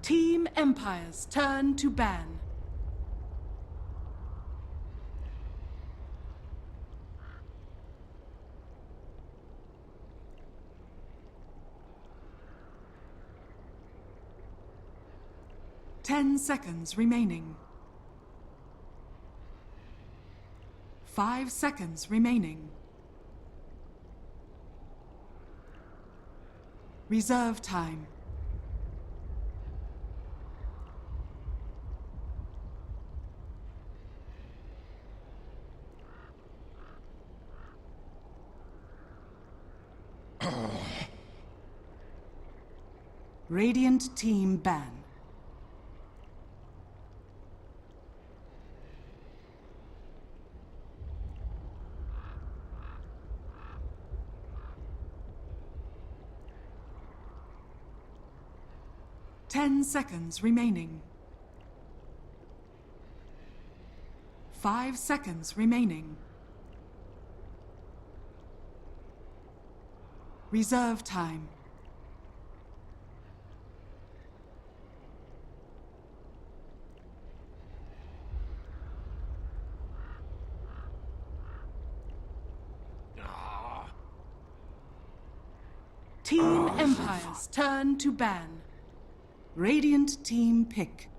Team Empire's turn to ban. Ten seconds remaining. 5 seconds remaining. Reserve time. Radiant team ban. Ten seconds remaining. 5 seconds remaining. Reserve time. Team Empire's turn to ban. Radiant team pick.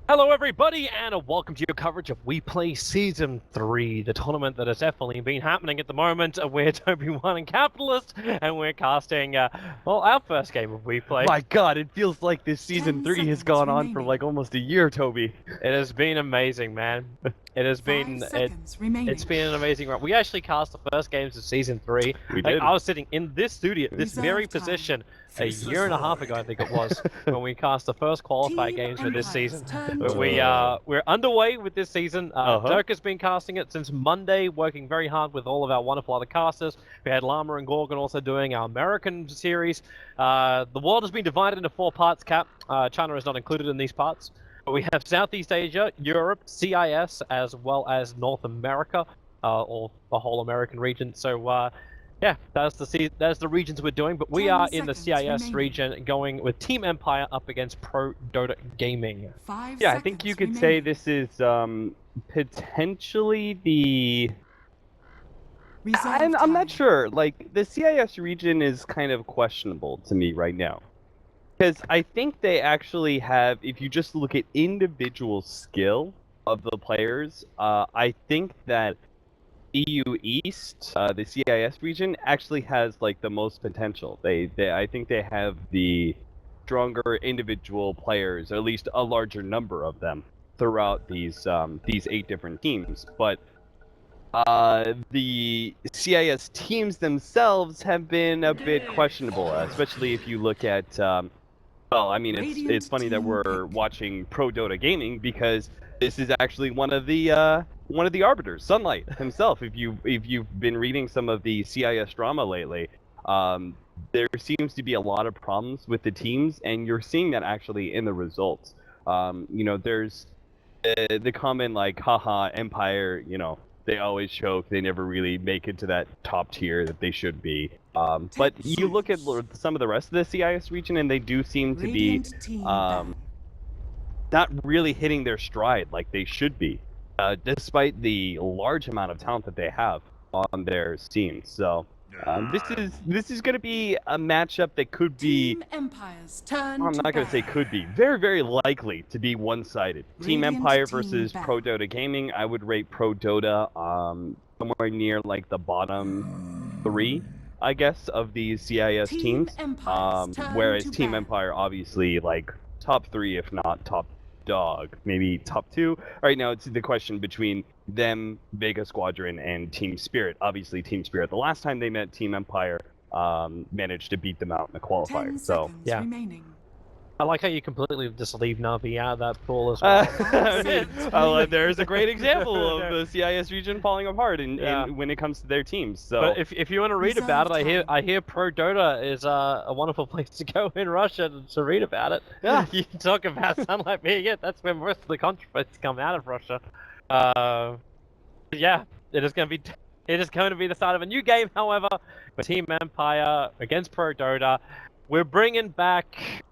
Hello everybody and welcome to your coverage of WePlay Season 3, the tournament that has definitely been happening at the moment. We're bo1 and Capitalist, and we're casting, well, our first game of WePlay. My god, it feels like this Season 3 has gone on for like almost a year, Toby. It has been amazing, man. It has been, it's been an amazing run. We actually cast the first games of Season 3. We did. I was sitting in this studio, this very position, a year and a half ago, I think it was, when we cast the first qualifier games for this season. We're underway with this season. Dirk has been casting it since Monday, working very hard with all of our wonderful other casters. We had Llama and Gorgon also doing our American series. The world has been divided into 4 parts, Cap. China is not included in these parts. But we have Southeast Asia, Europe, CIS, as well as North America, or the whole American region. So, yeah, that's the regions we're doing, but we are in the CIS region going with Team Empire up against ProDotA Gaming. Yeah, I think you could say this is potentially the... I'm not sure, like, the CIS region is kind of questionable to me right now. Because I think they actually have, if you just look at individual skill of the players, I think that EU East, the CIS region, actually has like the most potential. I think they have the stronger individual players, or at least a larger number of them throughout these 8 different teams. But the CIS teams themselves have been a bit questionable, especially if you look at. Well, I mean, it's funny that we're watching ProDotA Gaming because this is actually one of the arbiters, Sunlight himself. If you've been reading some of the CIS drama lately, there seems to be a lot of problems with the teams, and you're seeing that actually in the results. You know, there's the comment like, haha, Empire, you know, they always choke, they never really make it to that top tier that they should be. But you look at some of the rest of the CIS region, and they do seem to be not really hitting their stride like they should be, despite the large amount of talent that they have on their team. So this is going to be a matchup that could be. I'm not going to say could be. Very, very likely to be one-sided. Team Empire versus ProDotA Gaming. I would rate ProDotA somewhere near like the bottom 3, I guess, of these CIS teams. Whereas Team Empire, obviously, like top 3, if not top dog, maybe top 2. Right now, it's the question between them, Vega Squadron, and Team Spirit. Obviously, Team Spirit, the last time they met Team Empire, managed to beat them out in the qualifier. So, yeah. I like how you completely just leave Navi out of that pool as well. There's a great example of the CIS region falling apart when it comes to their teams. So, but if you want to read about it, I hear ProDotA is a wonderful place to go in Russia to read about it. Yeah. You can talk about Sunlight being it. That's where most of the controversies come out of Russia. Yeah, it is going to be the start of a new game. However, with Team Empire against ProDotA, we're bringing back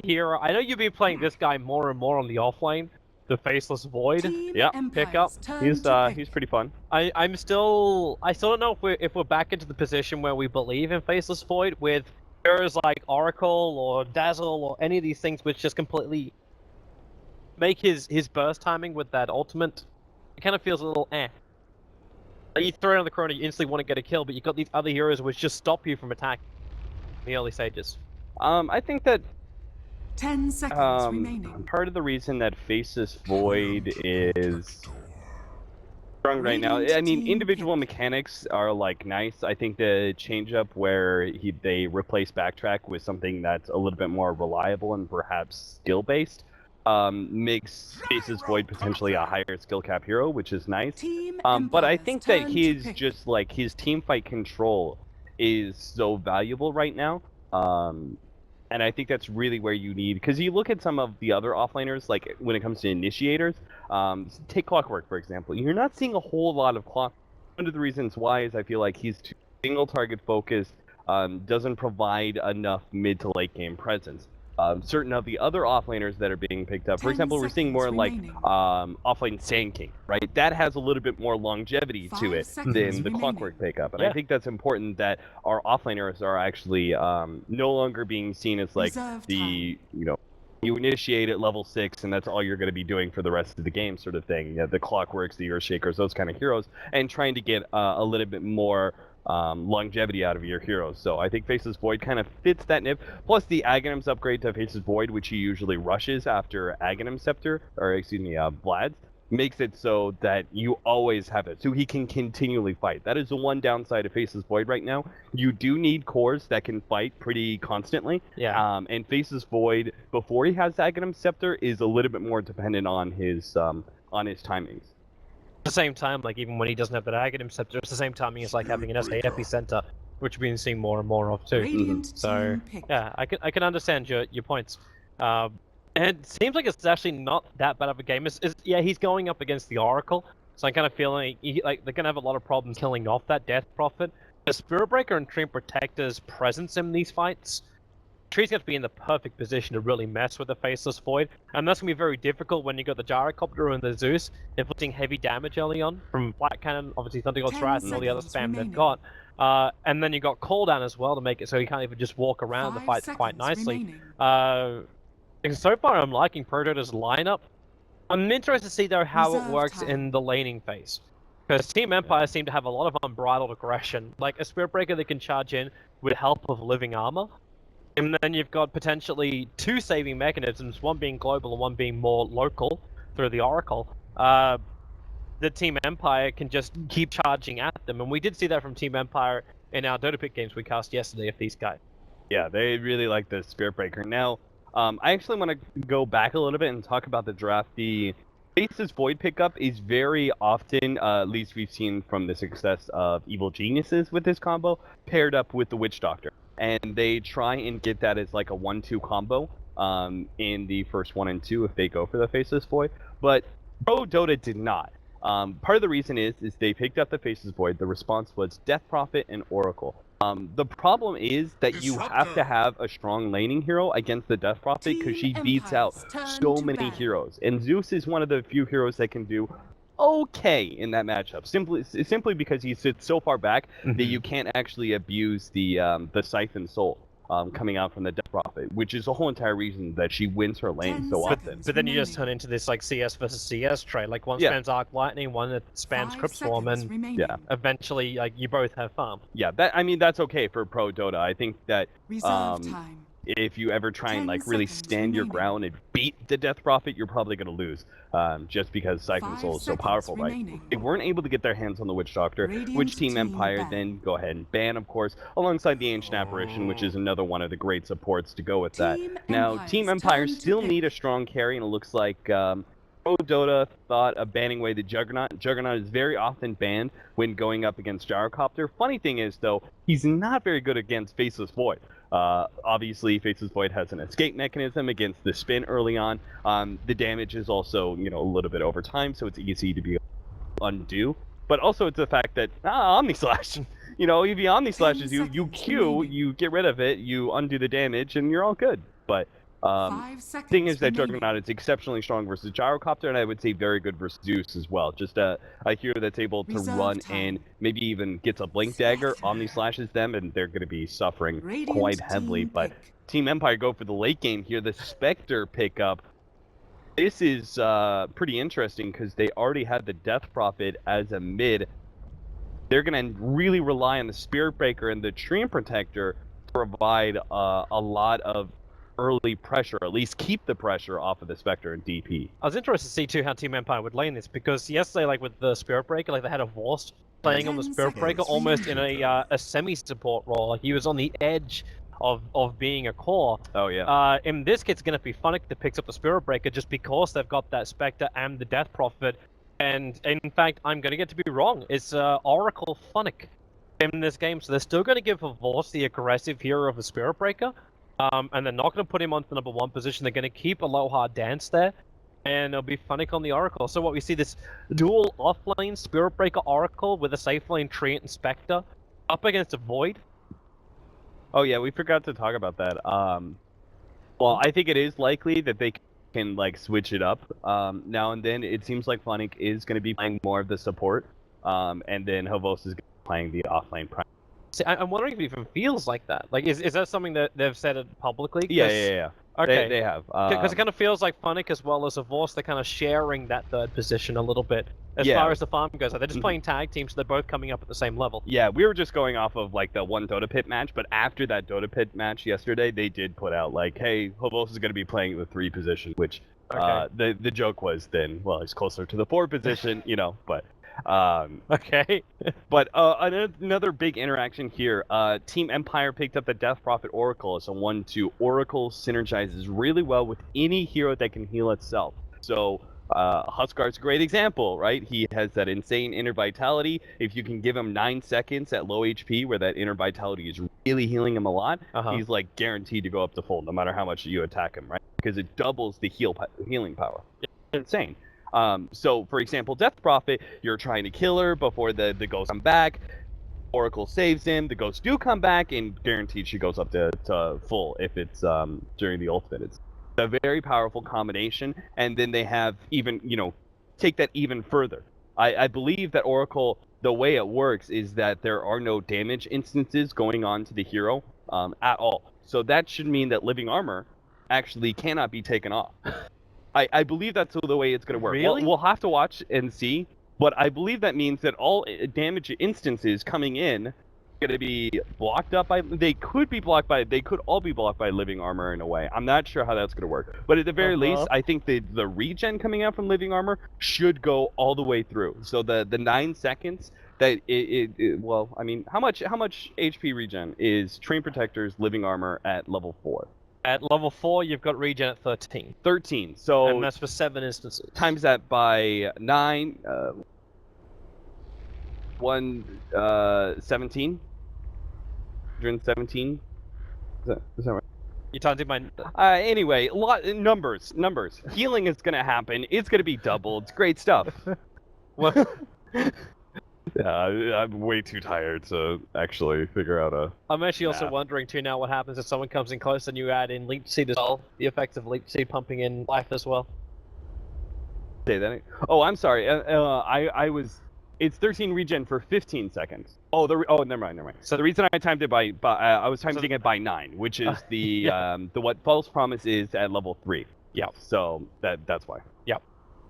hero. I know you've been playing this guy more and more on the offlane, the Faceless Void. Yeah, pickup. He's pretty fun. I still don't know if we're back into the position where we believe in Faceless Void with heroes like Oracle or Dazzle or any of these things which just completely make his burst timing with that ultimate. It kind of feels a little Like you throw it on the corner, you instantly want to get a kill, but you've got these other heroes which just stop you from attacking in the early stages. I think that 10 seconds remaining. part of the reason that Faceless Void is strong right now, I mean, individual mechanics are like nice. I think the change up where they replace backtrack with something that's a little bit more reliable and perhaps skill based makes Faceless Void potentially a higher skill cap hero, which is nice. But I think that he's just like his team fight control is so valuable right now. And I think that's really where you need, because you look at some of the other offlaners, like when it comes to initiators, take Clockwork, for example. You're not seeing a whole lot of Clock. One of the reasons why is I feel like he's too single target focused, doesn't provide enough mid to late game presence. Certain of the other offlaners that are being picked up, for example, we're seeing more like offlane Sand King, right? That has a little bit more longevity to it than the Clockwork pickup. And I think that's important that our offlaners are actually no longer being seen as like you initiate at level 6 and that's all you're going to be doing for the rest of the game sort of thing. The Clockworks, the Earthshakers, those kind of heroes, and trying to get a little bit more longevity out of your heroes. So I think Faceless Void kind of fits that nib. Plus the Aghanim's upgrade to Faceless Void, which he usually rushes after Aghanim Scepter, or excuse me, Vlad's, makes it so that you always have it, so he can continually fight. That is the one downside of Faceless Void right now. You do need cores that can fight pretty constantly. Yeah. And Faceless Void, before he has Aghanim Scepter, is a little bit more dependent on his timings. At the same time, like even when he doesn't have that Aghanim Scepter, it's the same timing as like having an SA Epicenter, which we've been seeing more and more of too. So yeah, I can understand your points. And it seems like it's actually not that bad of a game. Yeah, he's going up against the Oracle, so I'm kind of feeling like they're gonna have a lot of problems killing off that Death Prophet. The Spirit Breaker and Treant Protector's presence in these fights, Tree's going to be in the perfect position to really mess with the Faceless Void, and that's going to be very difficult when you got the Gyrocopter and the Zeus inflicting heavy damage early on from Black Cannon, obviously Thunder God's Wrath and all the other spam they've got. And then you got cooldown as well to make it so you can't even just walk around the fights quite nicely. And so far I'm liking ProDota's lineup. I'm interested to see though how it works in the laning phase. Because Team Empire seem to have a lot of unbridled aggression. Like a Spirit Breaker that can charge in with help of Living Armor. And then you've got potentially 2 saving mechanisms, one being global and one being more local through the Oracle. The Team Empire can just keep charging at them. And we did see that from Team Empire in our Dota Pick games we cast yesterday of these guys. Yeah, they really like the Spirit Breaker. Now, I actually want to go back a little bit and talk about the draft. The Faceless Void pickup is very often, at least we've seen from the success of Evil Geniuses with this combo, paired up with the Witch Doctor. And they try and get that as like a 1-2 combo in the first 1 and 2 if they go for the Faceless Void. But ProDotA did not. Part of the reason is they picked up the Faceless Void. The response was Death Prophet and Oracle. The problem is that you have to have a strong laning hero against the Death Prophet because she beats out so many heroes. And Zeus is one of the few heroes that can do okay in that matchup, simply because he sits so far back that you can't actually abuse the Siphon Soul coming out from the Death Prophet, which is the whole entire reason that she wins her lane so often. But then you just turn into this like CS versus CS trade, like one spams Arc Lightning, one that spams Crypt Swarm, and eventually like you both have farm. Yeah, I mean that's okay for ProDotA. I think that if you ever try and 10 like really seconds stand your remaining. ground and beat the Death Prophet, you're probably going to lose, just because Siphon 5 Soul is so seconds powerful, right? remaining. They weren't able to get their hands on the Witch Doctor, Radiant which Team team Empire ban. then go ahead and ban, of course, alongside the Ancient Apparition, which is another one of the great supports to go with that. Team Now, Empire's Team Empire turn to still pick. need a strong carry, and it looks like ProDotA thought of banning away the Juggernaut. Juggernaut is very often banned when going up against Gyrocopter. Funny thing is, though, he's not very good against Faceless Void. Obviously, Faceless Void has an escape mechanism against the spin early on. The damage is also, a little bit over time, so it's easy to be undo. But also, it's the fact that Omni Slash. If he Omni Slashes you Q, remaining. you get rid of it, you undo the damage, and you're all good. But 5 seconds thing is that remaining. Juggernaut is exceptionally strong versus Gyrocopter, and I would say very good versus Zeus as well. Just a hero that's able to Reserve run time. and maybe even gets a Blink Dagger, Omni Slashes them, and they're going to be suffering Radiant quite heavily. team But pick. Team Empire go for the late game here. The Spectre pickup. This is pretty interesting because they already had the Death Prophet as a mid. They're going to really rely on the Spirit Breaker and the Treant Protector to provide a lot of early pressure, at least keep the pressure off of the Spectre and DP. I was interested to see too how Team Empire would lane this, because yesterday, like with the Spirit Breaker, like they had a Vorst playing on the 10 Spirit Breaker seconds almost in remaining. a semi-support role. Like he was on the edge of being a core. Oh yeah. In this case, it's going to be Funnick that picks up the Spirit Breaker just because they've got that Spectre and the Death Prophet. And in fact, I'm going to get to be wrong. It's Oracle Funnick in this game, so they're still going to give Vorst the aggressive hero of the Spirit Breaker. And they're not going to put him onto the number 1 position. They're going to keep Aloha Dance there, and it'll be Funnick on the Oracle. So what we see, this dual offlane Spirit Breaker Oracle with a safe lane Treant and Spectre up against a Void. Oh yeah, we forgot to talk about that. Well, I think it is likely that they can like switch it up now and then. It seems like Funnick is going to be playing more of the support, and then Havos is playing the offlane prime. See, I'm wondering if it even feels like that. Like, is that something that they've said it publicly? Yeah. Okay. They have. Because it kind of feels like Funnick as well as a Vorst, they're kind of sharing that third position a little bit as far as the farm goes. Like, they're just playing tag teams, so they're both coming up at the same level. Yeah, we were just going off of like the one Dota Pit match, but after that Dota Pit match yesterday, they did put out like, hey, Havos is going to be playing the 3 position, which the joke was then, well, he's closer to the 4 position, but. Okay. But another big interaction here. Team Empire picked up the Death Prophet Oracle as a 1/2. Oracle synergizes really well with any hero that can heal itself. So Huskard's a great example, right? He has that insane inner vitality. If you can give him 9 seconds at low HP where that inner vitality is really healing him a lot, he's like guaranteed to go up to full no matter how much you attack him, right? Because it doubles the healing power. It's insane. So, for example, Death Prophet, you're trying to kill her before the ghosts come back. Oracle saves him. The ghosts do come back, and guaranteed she goes up to full if it's during the ultimate. It's a very powerful combination. And then they have even, take that even further. I believe that Oracle, the way it works is that there are no damage instances going on to the hero at all. So that should mean that living armor actually cannot be taken off. I believe that's the way it's going to work. Really? We'll have to watch and see, but I believe that means that all damage instances coming in are going to be blocked up by... They could all be blocked by living armor in a way. I'm not sure how that's going to work. But at the very least, I think the regen coming out from living armor should go all the way through. So the 9 seconds that well, I mean, how much HP regen is Treant Protector's living armor at level 4? At level 4, you've got regen at 13. 13. So and that's for 7 instances. Times that by 9, 17. 117. Is that right? You timed it by... Anyway, numbers. Healing is gonna happen. It's gonna be doubled. It's great stuff. Well, I'm way too tired to actually figure out a... I'm actually also wondering too now what happens if someone comes in close and you add in Leech Seed as well. The effects of Leech Seed pumping in life as well. Say that. Oh, I'm sorry. I was... It's 13 regen for 15 seconds. Oh, never mind. So the reason I timed it by I was timing it by 9, which is the what False Promise is at level 3. Yeah. So that's why. Yep.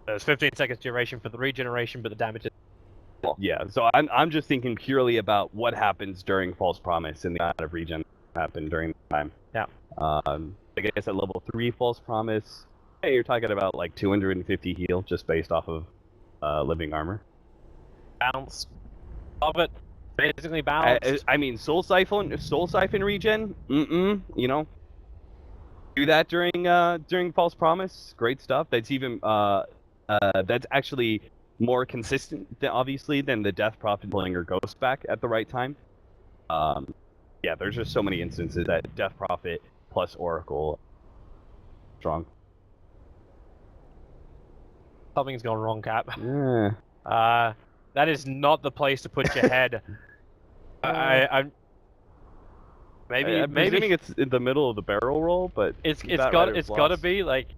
There's 15 seconds duration for the regeneration, but the damage is... Yeah, so I'm just thinking purely about what happens during False Promise and the amount of regen happen during the time. Yeah. I guess at level 3 False Promise, hey, you're talking about like 250 heal just based off of living armor. Bounce. Love it. Basically balanced. I mean, Soul Siphon regen. You know, do that during False Promise. Great stuff. That's even that's actually more consistent, obviously, than the Death Prophet pulling her ghost back at the right time. Yeah, there's just so many instances that Death Prophet plus Oracle strong. Something's gone wrong, Cap. Yeah. That is not the place to put your head. I'm maybe presuming it's in the middle of the barrel roll, but it's got to be like.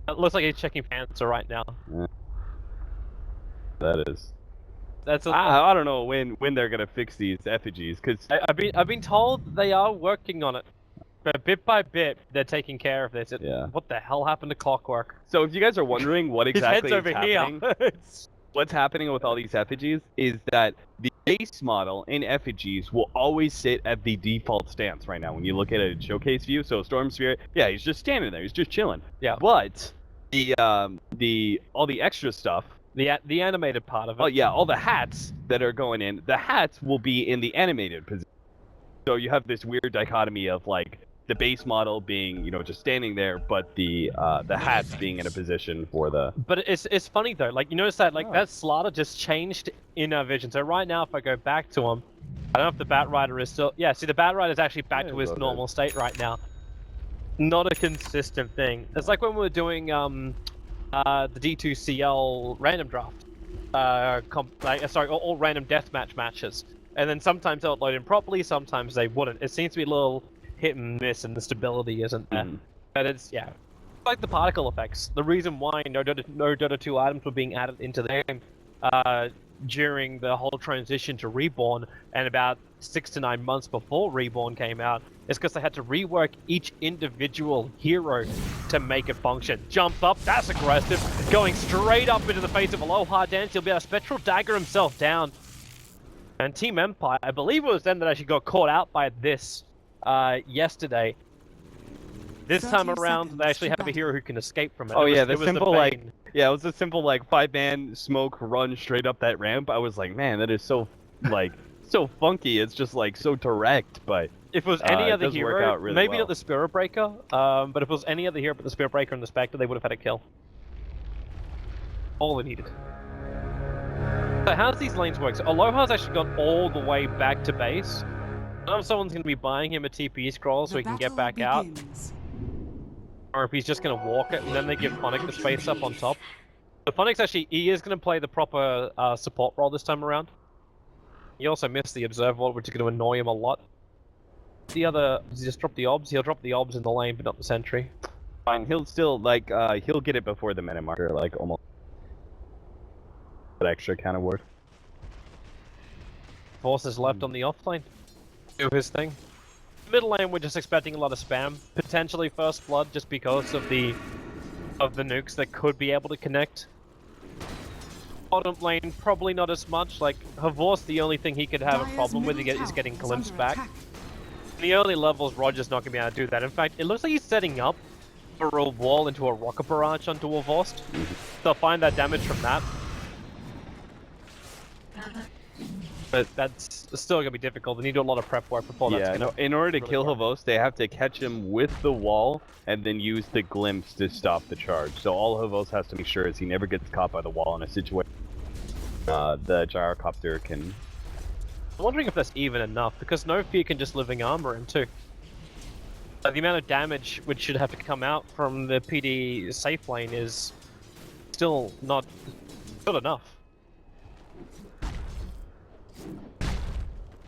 It looks like he's checking pants right now. Yeah. That is. I don't know when they're gonna fix these effigies, because I've been told they are working on it, but bit by bit they're taking care of this. Yeah. What the hell happened to Clockwork? So if you guys are wondering what exactly His head's is over happening, here. what's happening with all these effigies is that the base model in effigies will always sit at the default stance right now when you look at a showcase view. So Storm Spirit, yeah, he's just standing there, he's just chilling. Yeah. But all the extra stuff, the animated part of it. oh yeah, all the hats that are going in, the hats will be in the animated position. So you have this weird dichotomy of like the base model being, you know, just standing there, but the hats being in a position for the. But it's funny though, like you notice that like that slaughter just changed in our vision. So right now, if I go back to him, I don't know if the Bat Rider is still. Yeah, see the Bat Rider is actually back to his normal state right now. Not a consistent thing. It's like when we were doing the D2CL random draft, all random deathmatch matches, and then sometimes they'll load in properly, sometimes they wouldn't. It seems to be a little hit and miss, and the stability isn't there. But it's like the particle effects. The reason why no Dota 2 items were being added into the game during the whole transition to Reborn, and about 6 to 9 months before Reborn came out, is because they had to rework each individual hero to make it function. Jump up, that's aggressive. Going straight up into the face of Aloha Dance, he'll be able to Spectral Dagger himself down. And Team Empire, I believe it was them that actually got caught out by this yesterday. This time around, they actually have a hero who can escape from it. Oh it yeah, was, the simple like, yeah, it was a simple like 5-man smoke run straight up that ramp. I was like, man, that is so like so funky. It's just like so direct, but if it was any other hero, really maybe well. not the Spirit Breaker, but if it was any other hero but the Spirit Breaker and the Spectre, they would have had a kill. All they needed. So how's these lanes work? So Aloha's actually got all the way back to base. I don't know if someone's going to be buying him a TP scroll so he can get back out. Or if he's just going to walk it, and then they give Phonic the space up on top. So Phonic's actually, he is going to play the proper support role this time around. He also missed the Observer Ward, which is going to annoy him a lot. The other, does he just drop the obs? He'll drop the obs in the lane, but not the sentry. Fine, he'll still, like, he'll get it before the minute marker, like, almost. That extra kind of work. Force is left on the off lane. Do his thing. Middle lane, we're just expecting a lot of spam. Potentially First Blood, just because of the nukes that could be able to connect. Bottom lane, probably not as much. Like, Havor's the only thing he could have a problem with is getting glimpsed back. In the early levels, Roger's not going to be able to do that. In fact, it looks like he's setting up for a wall into a rocket barrage onto a Vorst. They'll find that damage from that. But that's still going to be difficult. They need to do a lot of prep work before that's going to... in order to really kill work. Havos, they have to catch him with the wall and then use the glimpse to stop the charge. So all Havos has to make sure is he never gets caught by the wall in a situation the gyrocopter can... I'm wondering if that's even enough, because No Fear can just living armor him too. The amount of damage which should have to come out from the PD safe lane is still not good enough.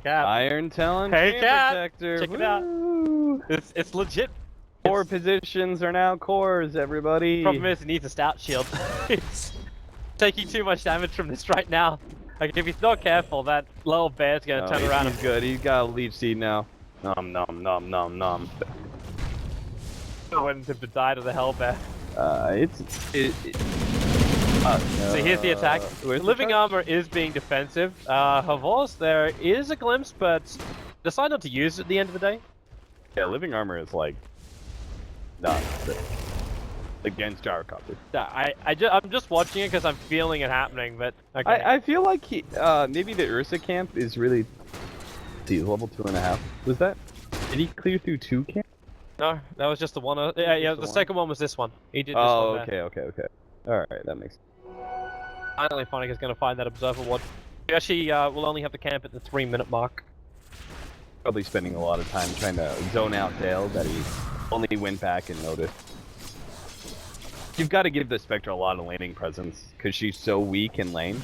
Cap. Iron Talon Hey, Chain Cap. Protector. Check it out. It's legit. Core positions are now cores, everybody. Problem is, he needs a stout shield. It's taking too much damage from this right now. Like, if he's not careful, that little bear's gonna turn around He's good. He's got a leech seed now. Nom nom nom nom nom. I wanted him to die to the hell bear. No. So here's the attack. Living armor is being defensive. Havor's there is a glimpse, but decide not to use it at the end of the day. Yeah, living armor is like nuts against gyrocopter. I'm just watching it because I'm feeling it happening, but okay. I feel like maybe the Ursa camp is really. See, level 2.5. Was that? Did he clear through 2 camps? No, that was just the one. Yeah, the second one was this one. He did this oh, one there. okay. Alright, that makes sense. Finally, Phonic is going to find that observer ward. We actually will only have the camp at the 3-minute mark. Probably spending a lot of time trying to zone out Dale that he only went back and noticed. You've got to give the Spectre a lot of laning presence because she's so weak in lane.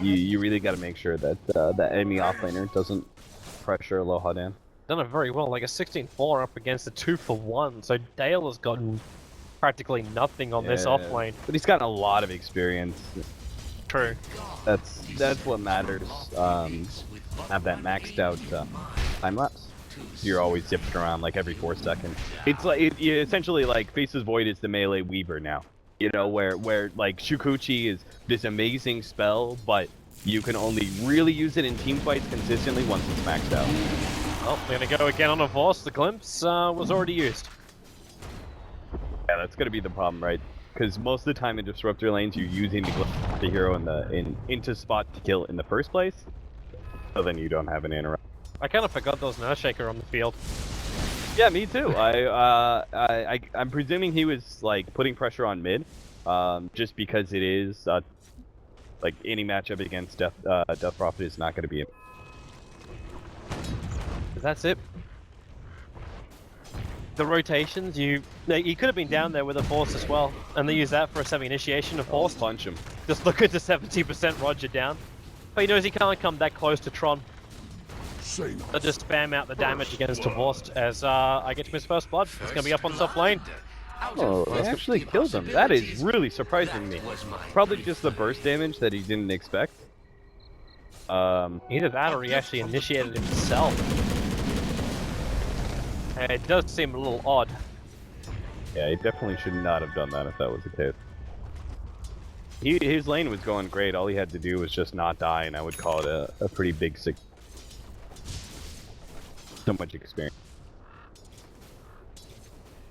You really got to make sure that the enemy offlaner doesn't pressure Aloha down. Done it very well, like a 16-4 up against a 2-for-1, so Dale has gotten practically nothing on this off lane. But he's gotten a lot of experience. True. That's what matters. Have that maxed out time lapse. You're always zipping around like every 4 seconds. It's like it essentially like Faceless Void is the melee Weaver now. You know, where like Shukuchi is this amazing spell, but you can only really use it in team fights consistently once it's maxed out. Oh, we're gonna go again on a Force. The glimpse was already used. Yeah, that's gonna be the problem, right? Because most of the time in disruptor lanes, you're using the hero into spot to kill in the first place, so then you don't have an interrupt. I kind of forgot there was an Earthshaker on the field. Yeah, me too. I'm presuming he was like putting pressure on mid, just because it is like any matchup against Death Prophet is not going to be. That's it. The rotations, you could have been down there with a Force as well, and they use that for a semi-initiation of Force. Punch him. Just look at the 70% Roger down. But he knows he can't come that close to Tron. They'll just spam out the damage against Divorced as I get to his first blood. It's going to be up on top lane. Oh, they actually killed him. That is really surprising me. Probably just the burst damage that he didn't expect. Either that or he actually initiated himself. And it does seem a little odd. Yeah, he definitely should not have done that if that was the case. His lane was going great. All he had to do was just not die, and I would call it a pretty big success. So much experience.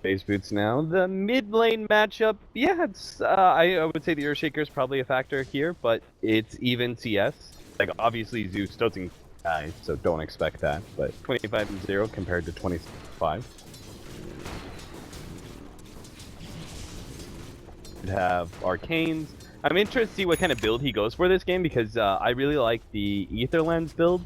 Base boots now. The mid lane matchup, yeah, it's I would say the Earthshaker is probably a factor here, but it's even CS. Like obviously Zeus doesn't die, so don't expect that. But 25-0 compared to 25. Could have Arcanes. I'm interested to see what kind of build he goes for this game because I really like the Ether Lens build.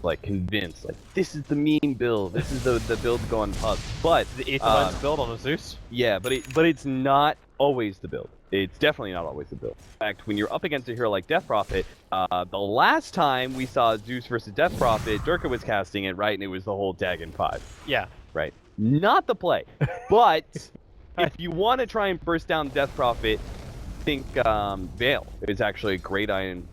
Like convinced, like this is the meme build, this is the build going pub. But the Ether Lens build on a Zeus? Yeah, but it's not always the build. It's definitely not always the build. In fact, when you're up against a hero like Death Prophet, the last time we saw Zeus versus Death Prophet, Durka was casting it, right? And it was the whole Dagon 5. Yeah. Right. Not the play. But if you want to try and burst down Death Prophet, I think Veil is actually a great item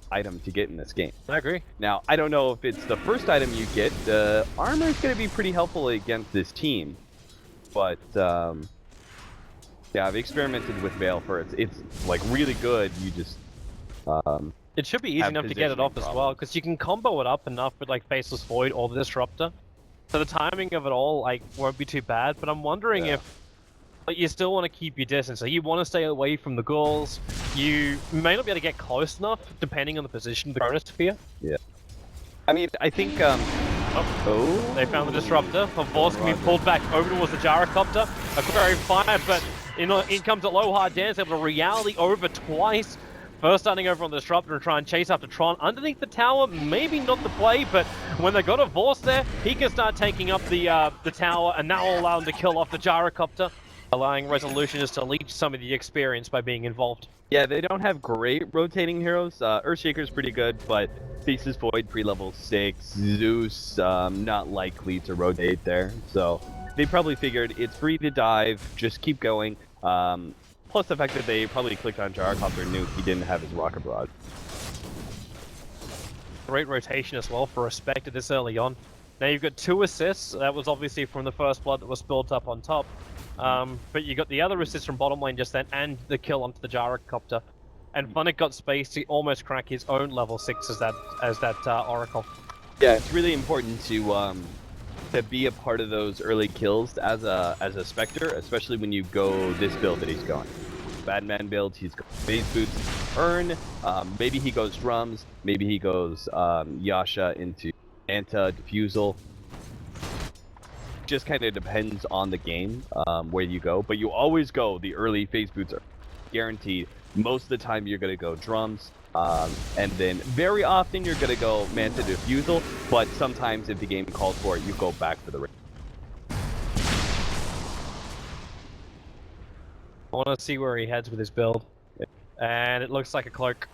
to get in this game. I agree. Now, I don't know if it's the first item you get. The armor is going to be pretty helpful against this team. But, yeah, I've experimented with Veil for it. It's like really good. You just it should be easy enough to get it off as well, because you can combo it up enough with like Faceless Void or the Disruptor. So the timing of it all like won't be too bad, but I'm wondering if like, you still want to keep your distance. So you want to stay away from the ghouls. You may not be able to get close enough, depending on the position of the Chronosphere. Yeah. I mean, I think, They found the Disruptor. Of course, can be pulled back over towards the Gyrocopter. Aquarium fired, but in comes Aloha Dance, able to reality over twice. First starting over on the Disruptor and try and chase after Tron. Underneath the tower, maybe not the play, but when they got a Vorce there, he can start taking up the tower, and that will allow him to kill off the Gyrocopter, allowing Resolution to leech some of the experience by being involved. Yeah, they don't have great rotating heroes. Earthshaker's pretty good, but Faceless Void pre-level 6, Zeus not likely to rotate there. So they probably figured it's free to dive, just keep going. Plus the fact that they probably clicked on Gyrocopter and knew he didn't have his rocket rod. Great rotation as well for Respect at this early on. Now you've got 2 assists. That was obviously from the first blood that was built up on top. But you got the other assist from bottom lane just then, and the kill onto the Gyrocopter. And Phonic got space to almost crack his own level 6 as that Oracle. Yeah, it's really important to be a part of those early kills as a Spectre, especially when you go this build that he's going. Badman build, he's got phase boots, earn, maybe he goes drums, maybe he goes Yasha into Anta, Diffusal. Just kind of depends on the game where you go, but you always go the early phase boots are guaranteed. Most of the time you're going to go drums, and then very often you're going to go Manta Diffusal, but sometimes if the game calls for it, you go back for the ring. I want to see where he heads with his build, and it looks like a cloak.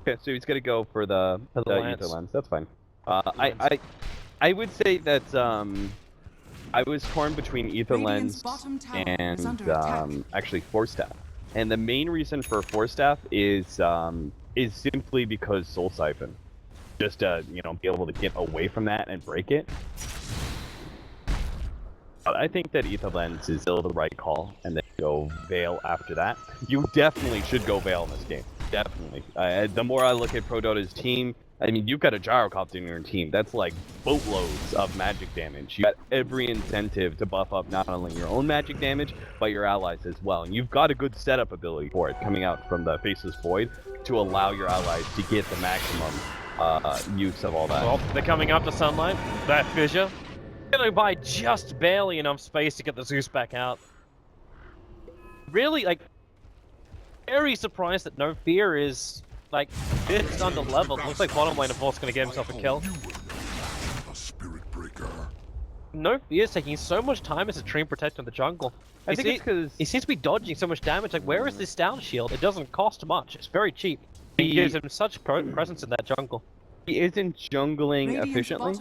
Okay, so he's going to go for the Lance. Ether Lens. That's fine. I would say that I was torn between Ether Lens and actually Force Staff. And the main reason for Force Staff is simply because Soul Siphon. Just to, you know, be able to get away from that and break it. I think that Ether Lens is still the right call, and then go Veil after that. You definitely should go Veil in this game. Definitely. The more I look at ProDota's team, I mean, you've got a Gyrocopter in your team. That's like boatloads of magic damage. You got every incentive to buff up not only your own magic damage, but your allies as well. And you've got a good setup ability for it coming out from the Faceless Void to allow your allies to get the maximum use of all that. Well, they're coming up to Sunlight. That fissure. Gonna buy just barely enough space to get the Zeus back out. Really, like, very surprised that No Fear is, like, this under level. Looks like bottom lane of course gonna get himself a kill. No Fear is taking so much time as a Treant Protector in the jungle. I think it's because he seems to be dodging so much damage. Like, where is this down shield? It doesn't cost much. It's very cheap. He gives him such presence in that jungle. He isn't jungling efficiently.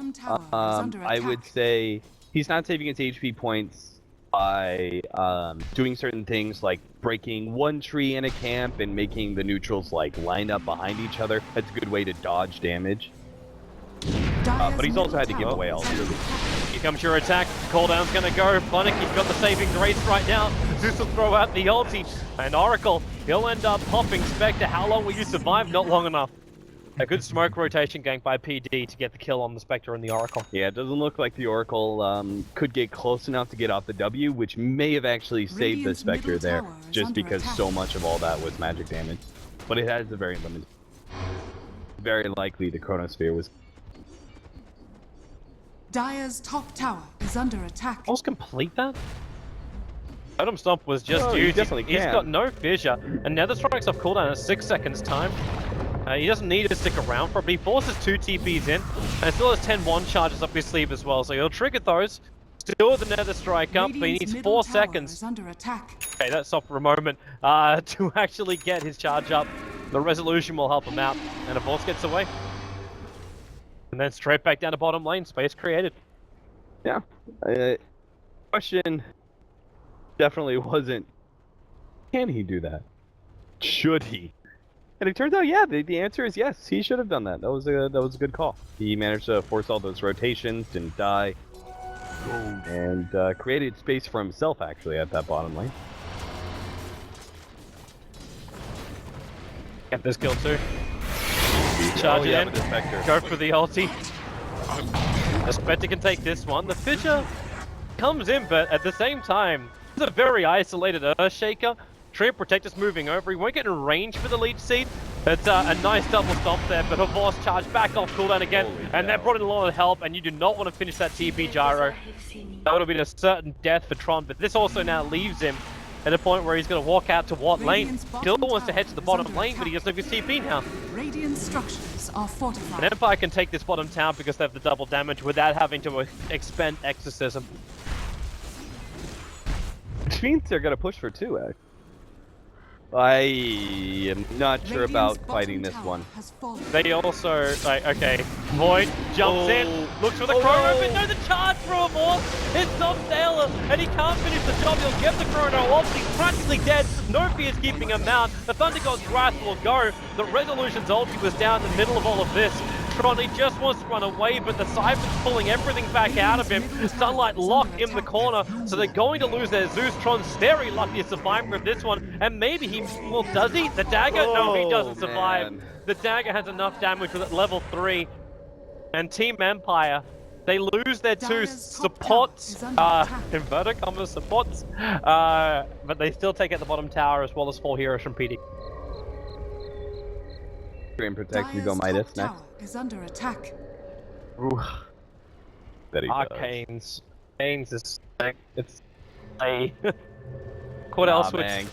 I would say he's not saving his HP points by doing certain things like breaking one tree in a camp and making the neutrals like line up behind each other. That's a good way to dodge damage. But he's also had to give away all of it. Here comes your attack. Cooldown's gonna go. Blunick, you've got the saving grace right now. Zeus will throw out the ulti. And Oracle, he'll end up popping Spectre. How long will you survive? Not long enough. A good smoke rotation gank by PD to get the kill on the Spectre and the Oracle. Yeah, it doesn't look like the Oracle could get close enough to get off the W, which may have actually saved the Spectre there, just because so much of all that was magic damage. But it has a very limited. Very likely the Chronosphere was. Dire's top tower is under attack. Almost complete that? Totem Stomp was just huge. He's got no fissure, and Nether Strike's off cooldown at 6 seconds time. He doesn't need to stick around for it, but he forces 2 TPs in, and still has 10-1 charges up his sleeve as well, so he'll trigger those. Still with the Nether Strike up, but he needs 4 seconds. Under attack. Okay, that stopped for a moment to actually get his charge up. The resolution will help him out, and a force gets away. And then straight back down to bottom lane, space created. Yeah. Question definitely wasn't, can he do that? Should he? And it turns out, yeah, the answer is yes. He should have done that. That was a good call. He managed to force all those rotations, didn't die, and created space for himself actually at that bottom lane. Get this kill too. Charge it in. Go for the ulti. The Spectre can take this one. The Fissure comes in, but at the same time, it's a very isolated Earthshaker. Treant Protector's moving over. He won't get in range for the Leech Seed. It's a nice double stomp there, but her boss charged back off cooldown again, and that brought in a lot of help, and you do not want to finish that TP gyro. That would have been a certain death for Tron, but this also now leaves him at a point where he's going to walk out to what lane. Still wants to head to the bottom lane, but he doesn't have his TP now. Radiant structures are fortified. And Empire can take this bottom tower because they have the double damage without having to expend Exorcism. Which means they're going to push for 2, actually. I am not sure about fighting this one. They also, like, okay, Void jumps in, looks for the chrono, but no, the charge through a force. It's Tom Taylor, and he can't finish the job. He'll get the chrono off, but he's practically dead. No Fear is keeping him out. The Thunder God's Wrath will go. The Resolution's ulti was down in the middle of all of this. Tron, he just wants to run away, but the Siphon's pulling everything back out of him. Sunlight locked in the corner, so they're going to lose their Zeus. Tron's very lucky to survive with this one, and maybe he, well, does he? The dagger? No, he doesn't survive. The dagger has enough damage with it level 3. And Team Empire, they lose their two Dire's top tower supports, is under attack. inverted commas supports, but they still take out the bottom tower as well as 4 heroes from PD. Dream Protect, you go Dire's Midas top next. tower is under attack. Ooh. That he does. Arcanes. Arcanes is like, it's a... What else would... Man.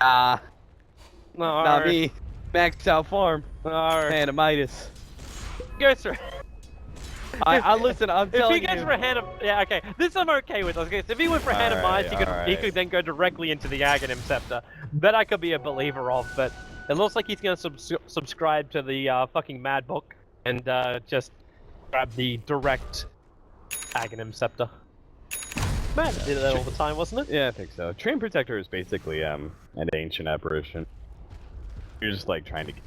No. Not me. Maxed out farm. No. Hand of Midas. Go through. I listen, I'm telling you. If he goes for a hand of... Yeah, okay. This I'm okay with. If he went for a hand of Midas, he could then go directly into the Aghanim Scepter. That I could be a believer of, but it looks like he's going to subscribe to the fucking Mad Book and just grab the direct Aghanim Scepter. Man, did that all the time, wasn't it? Yeah, I think so. Train Protector is basically an ancient apparition. You're just like trying to get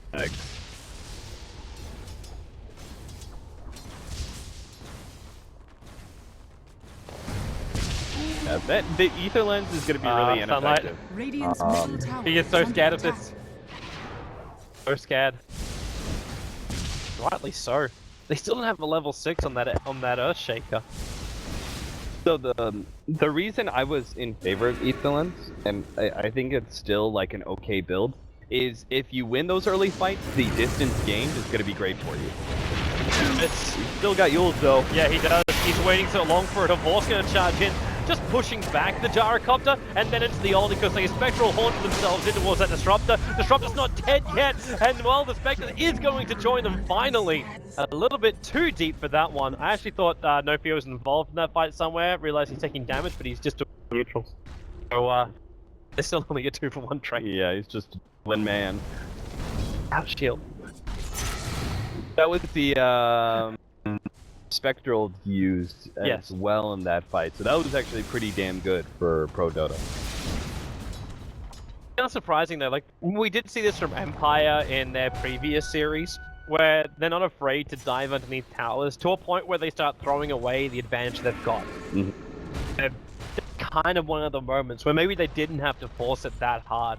yeah, the Ether Lens is going to be really ineffective. Radiant's middle tower He gets so is under scared of attack. this. So scared. Rightly so. They still don't have a level 6 on that Earthshaker. So the reason I was in favor of Ether Lens, and I think it's still like an okay build, is if you win those early fights, the distance gained is going to be great for you. He's still got Yules though. Yeah, he does. He's waiting so long for a Divorce going to charge in. Just pushing back the Gyrocopter and then into the ulti because they Spectral Haunted themselves in towards that Disruptor. Disruptor's not dead yet, and well, the Spectre is going to join them finally. A little bit too deep for that one. I actually thought Nofio was involved in that fight somewhere. Realized he's taking damage, but he's just neutral. So, they still only a 2-for-1 trade. Yeah, he's just one man. Out shield. That was the Spectral used Yes. as well in that fight, so that was actually pretty damn good for ProDotA. Not surprising though, like, we did see this from Empire in their previous series, where they're not afraid to dive underneath towers to a point where they start throwing away the advantage they've got. Mm-hmm. And it's kind of one of the moments where maybe they didn't have to force it that hard.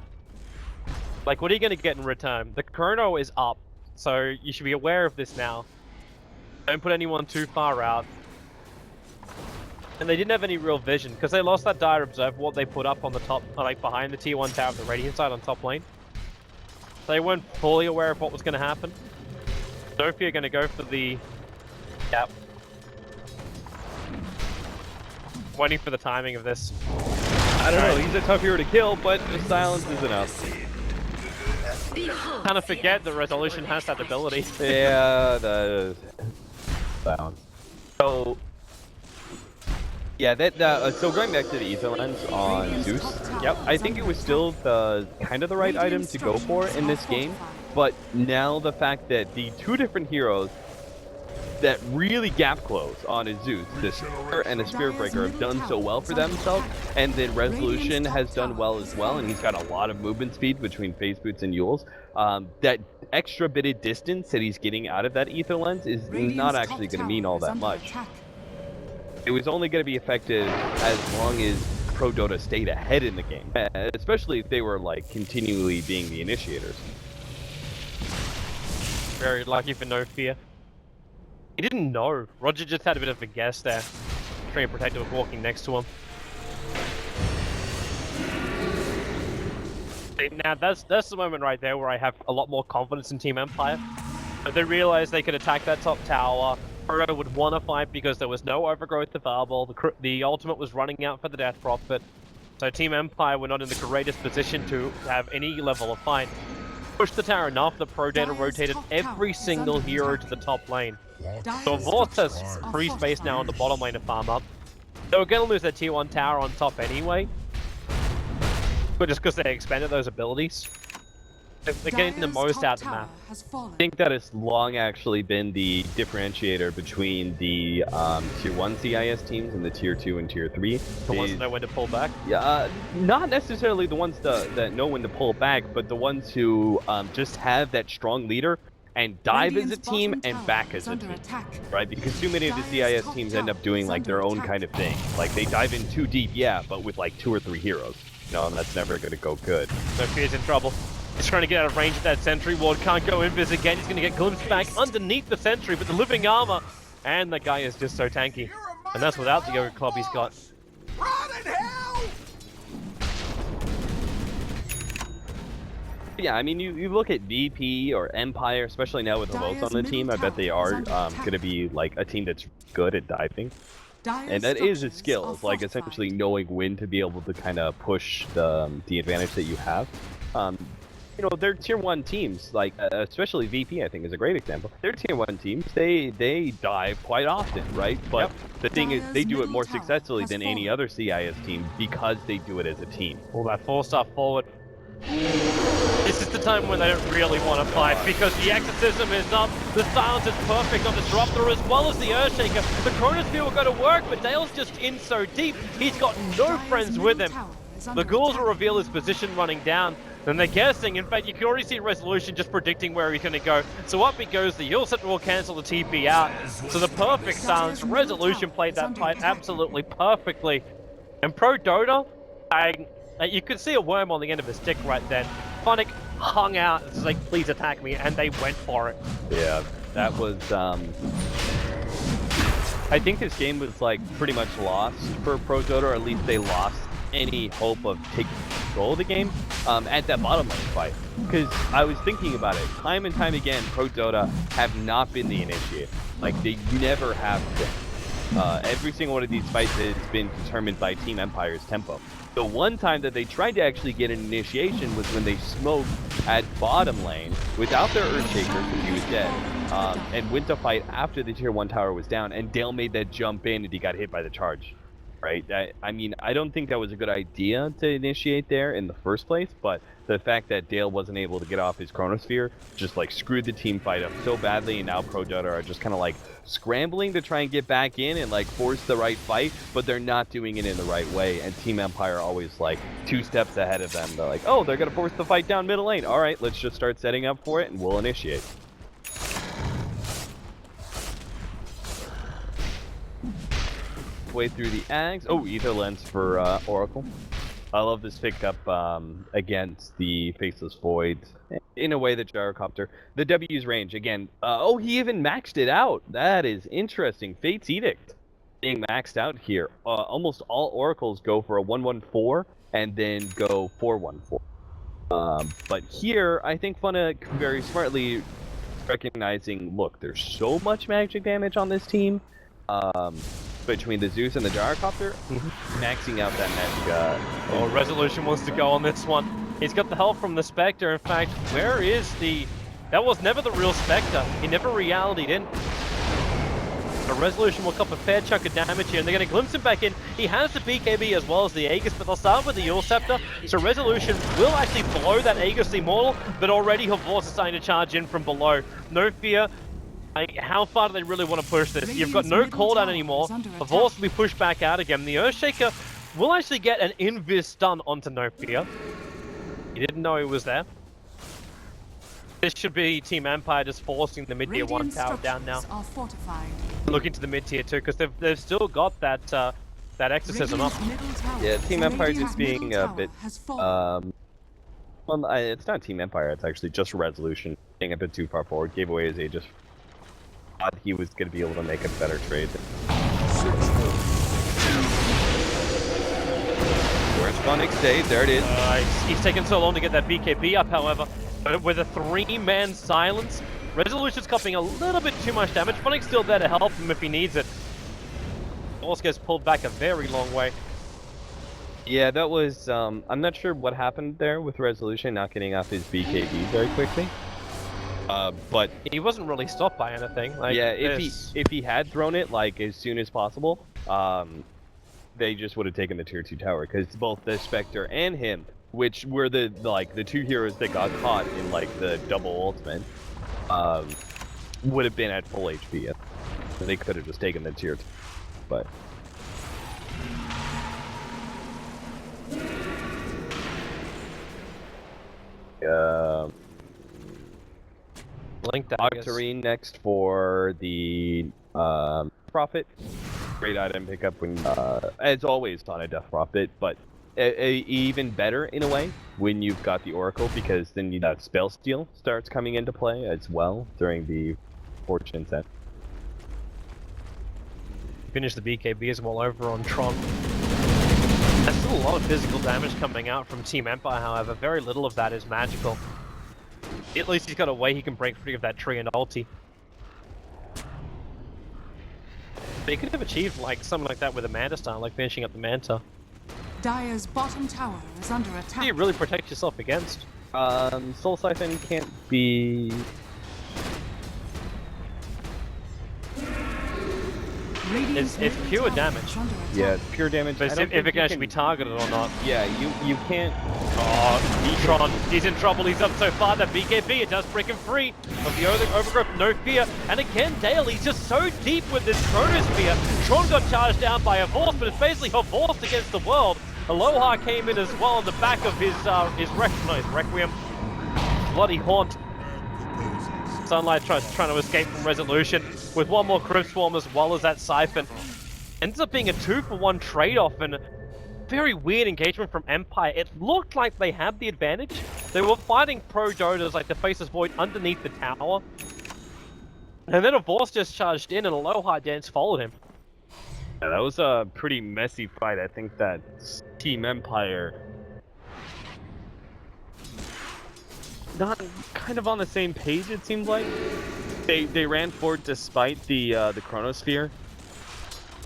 Like, what are you going to get in return? The chrono is up, so you should be aware of this now. Don't put anyone too far out. And they didn't have any real vision, because they lost that Dire Observe, what they put up on the top, like behind the tier 1 tower of the Radiant side on top lane. They weren't fully aware of what was going to happen. Sophie are going to go for the... Yep. Waiting for the timing of this. I don't know, he's a tough hero to kill, but the silence is enough. Kind of forget that Resolution has that ability. Yeah, the silence. So, yeah, so going back to the Ether Lens on Zeus, yep, I think it was still kind of the right item to go for in this game, but now the fact that the two different heroes that really gap close on a Zeus, the Spear and the Spirit Breaker, have done so well for themselves, and then Resolution has done well as well, and he's got a lot of movement speed between Phase Boots and Yules. That extra bit of distance that he's getting out of that Ether Lens is not actually going to mean all that much. It was only going to be effective as long as ProDotA stayed ahead in the game, especially if they were like continually being the initiators. Very lucky for no fear. He didn't know. Roger just had a bit of a guess there. Train Protector was walking next to him. Now that's the moment right there where I have a lot more confidence in Team Empire. But they realized they could attack that top tower. ProDotA would want to fight because there was no overgrowth available. The ultimate was running out for the Death Prophet. So Team Empire were not in the greatest position to have any level of fight. Pushed the tower enough that ProDotA rotated every single hero to the top lane. So Vorst has free space now on the bottom lane to farm up. They were going to lose their tier 1 tower on top anyway. But just because they expanded those abilities. They're getting the most out of the map. I think that has long actually been the differentiator between the tier 1 CIS teams and the tier 2 and tier 3. The ones that know when to pull back? Yeah, not necessarily the ones that know when to pull back, but the ones who just have that strong leader and dive as a team and back as a team, right? Because too many of the CIS teams end up doing like their own kind of thing. Like they dive in too deep, yeah, but with like 2 or 3 heroes. No, and that's never going to go good. So Fear's in trouble. He's trying to get out of range of that sentry ward, can't go invis again, he's going to get glimpsed back underneath the sentry, but the living armor, and the guy is just so tanky. And that's without the yoga club he's got. Run in hell! Yeah, I mean, you look at VP or Empire, especially now with Havos on the team, I bet they are going to be like a team that's good at diving. And that is a skill, it's like essentially knowing when to be able to kind of push the advantage that you have. You know, they're tier 1 teams, like especially VP I think is a great example. They're tier 1 teams, they dive quite often, right? But the thing is, they do it more successfully than any other CIS team because they do it as a team. All that 4-star forward. This is the time when they don't really want to fight because the exorcism is up, the silence is perfect on Disruptor as well as the Earthshaker. The Chronosphere will go to work, but Dale's just in so deep, he's got no friends with him. The ghouls will reveal his position running down, and they're guessing. In fact, you can already see Resolution just predicting where he's going to go. So up he goes, the Yule Scepter will cancel the TP out. So the perfect silence, Resolution played that fight absolutely perfectly. And ProDotA, you could see a worm on the end of his stick right then. Phonic hung out, it's like, please attack me, and they went for it. Yeah, that was, I think this game was like pretty much lost for ProDotA, or at least they lost any hope of taking control of the game at that bottom lane fight. Because I was thinking about it, time and time again, ProDotA have not been the initiator. Like, they never have been. Every single one of these fights has been determined by Team Empire's tempo. The one time that they tried to actually get an initiation was when they smoked at bottom lane without their Earthshaker because he was dead, and went to fight after the tier 1 tower was down, and Dale made that jump in and he got hit by the charge. Right? I mean, I don't think that was a good idea to initiate there in the first place, but the fact that Dale wasn't able to get off his Chronosphere just like screwed the team fight up so badly, and now ProDotA are just kind of like scrambling to try and get back in and like force the right fight, but they're not doing it in the right way, and Team Empire always like 2 steps ahead of them. They're like, oh, they're gonna force the fight down middle lane. All right, let's just start setting up for it and we'll initiate. Way through the Ags. Oh, Ether Lens for Oracle. I love this pickup against the Faceless Void. In a way, the Gyrocopter. The W's range, again. Oh, he even maxed it out. That is interesting. Fate's Edict being maxed out here. Almost all Oracles go for a 1-1-4 and then go 4-1-4. But here, I think Funna very smartly recognizing, look, there's so much magic damage on this team. Between the Zeus and the Gyrocopter, maxing out that magic. Oh, Resolution wants to go on this one. He's got the help from the Spectre. In fact, where is the... That was never the real Spectre. He never reality'd in. The Resolution will cop a fair chunk of damage here, and they're going to glimpse him back in. He has the BKB as well as the Aegis, but they'll start with the Yule Scepter. So Resolution will actually blow that Aegis Immortal, but already Havos is starting to charge in from below. No fear. How far do they really want to push this? You've got no cooldown anymore. Havos will be pushed back out again. The Earthshaker will actually get an invis stun onto No Fear. He didn't know he was there. This should be Team Empire just forcing the mid-tier 1 tower down now. Looking to the mid-tier 2 because they've still got that that exorcism up. Yeah, Team Empire just being a bit... well, it's not Team Empire, it's actually just Resolution. Being a bit too far forward, gave away his Aegis. Thought he was going to be able to make a better trade. Where's Phonic stayed? There it is. He's taken so long to get that BKB up, however. But with a 3-man silence, Resolution's copying a little bit too much damage. Phonic's still there to help him if he needs it. Also gets pulled back a very long way. Yeah, that was... I'm not sure what happened there with Resolution not getting off his BKB very quickly. But he wasn't really stopped by anything. Like, yeah, if he had thrown it like as soon as possible, they just would have taken the tier 2 tower, because both the Spectre and him, which were the 2 heroes that got caught in like the double ultimate, would have been at full HP. They could have just taken the tier 2, but. Link Octarine next for the Prophet. Great item pickup when, as always, on a Death Prophet, but even better in a way when you've got the Oracle, because then you have Spell Steal starts coming into play as well during the Fortune set. Finish the BKB as well over on Tron. There's still a lot of physical damage coming out from Team Empire, however. Very little of that is magical. At least he's got a way he can break free of that tree and ulti. But he could have achieved like something like that with a Manta style, like finishing up the Manta. Dire's bottom tower is under How attack. do you really protect yourself against? Soul Siphon can't be... It's pure damage. Yeah, it's pure damage. But if it can actually be targeted or not. Yeah, you can't... Oh, Tron, he's in trouble, he's up so far, that BKB, it does break him free of the overgrowth, no fear. And again, Dale, he's just so deep with this Chronosphere. Tron got charged down by a Vorce, but it's basically her Vorce against the world. Aloha came in as well on the back of his Requiem. Bloody Haunt. Sunlight trying to escape from Resolution with one more Crypt Swarm as well as that Siphon. Ends up being a 2-for-1 trade-off, and very weird engagement from Empire. It looked like they had the advantage. They were fighting ProDotas like the Faceless Void underneath the tower. And then a Vorce just charged in and Aloha Dance followed him. Yeah, that was a pretty messy fight. I think that Team Empire... not kind of on the same page, it seemed like. They ran forward despite the Chronosphere.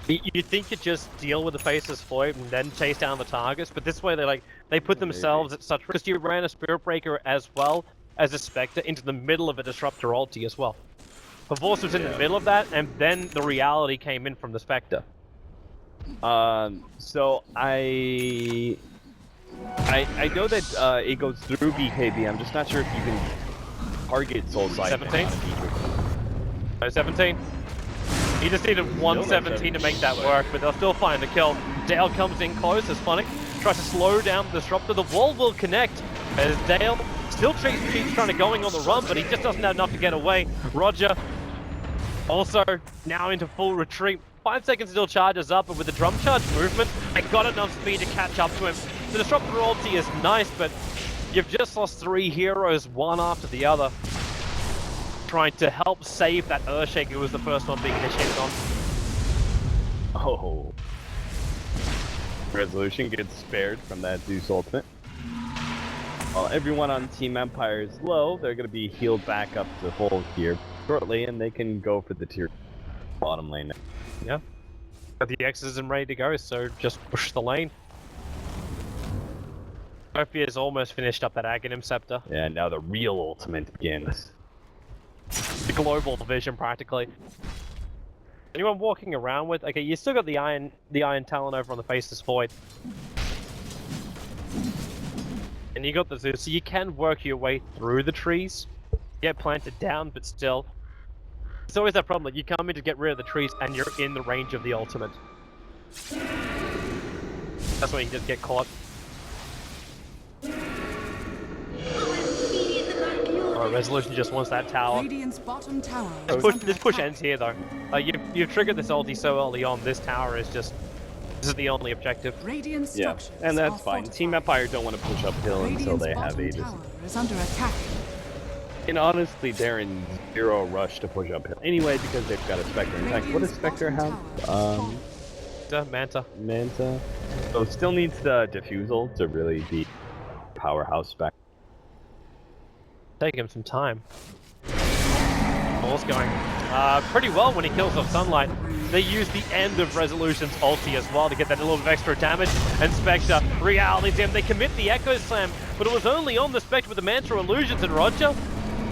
You'd think you'd just deal with the Faceless Void and then chase down the targets, but this way they put themselves at such risk. You ran a Spirit Breaker as well as a Spectre into the middle of a Disruptor ulti as well. The Vorce was in the middle of that, and then the reality came in from the Spectre. So I know that it goes through BKB. I'm just not sure if you can target Soul Siphon. 17? No, 17. He just needed 117 to make that work, but they'll still find the kill. Dale comes in close as Funnick tries to slow down the Disruptor. The wall will connect as Dale still keeps trying to going on the run, but he just doesn't have enough to get away. Roger also now into full retreat. 5 seconds until charges up, but with the drum charge movement, they got enough speed to catch up to him. The Disruptor ulti is nice, but you've just lost 3 heroes, one after the other. Trying to help save that Earthshake, who was the first one being initiated on. Oh. Resolution gets spared from that Zeus ultimate. While everyone on Team Empire is low, they're going to be healed back up to full here shortly, and they can go for the tier bottom lane now. Yeah. Got the X's and ready to go, so just push the lane. Sophia's almost finished up that Aghanim Scepter. Yeah, now the real ultimate begins. The global vision, practically. Anyone walking around with... Okay, you still got the Iron Talon over on the Faceless Void. And you got the Zeus, so you can work your way through the trees. Get planted down, but still... It's always that problem, like you come in to get rid of the trees and you're in the range of the ultimate. That's when you just get caught. Oh, Resolution just wants that tower. Radiant's bottom tower is This under push attack. ends here though. You've triggered this ulti so early on, this tower is just... This is the only objective. Radiant Yeah, structures and that's are fine. fortified. Team Empire don't want to push uphill until Radiant's they have bottom Aegis. tower is under attack. And honestly, they're in zero rush to push uphill anyway because they've got a Spectre. In fact, what does Spectre have? Manta. Manta. So still needs the Diffusal to really be powerhouse back. Take him some time. Ball's going pretty well when he kills off Sunlight. They use the end of Resolution's ulti as well to get that little bit of extra damage. And Spectre realities him. They commit the Echo Slam, but it was only on the Spectre with the Mantra Illusions and Roger.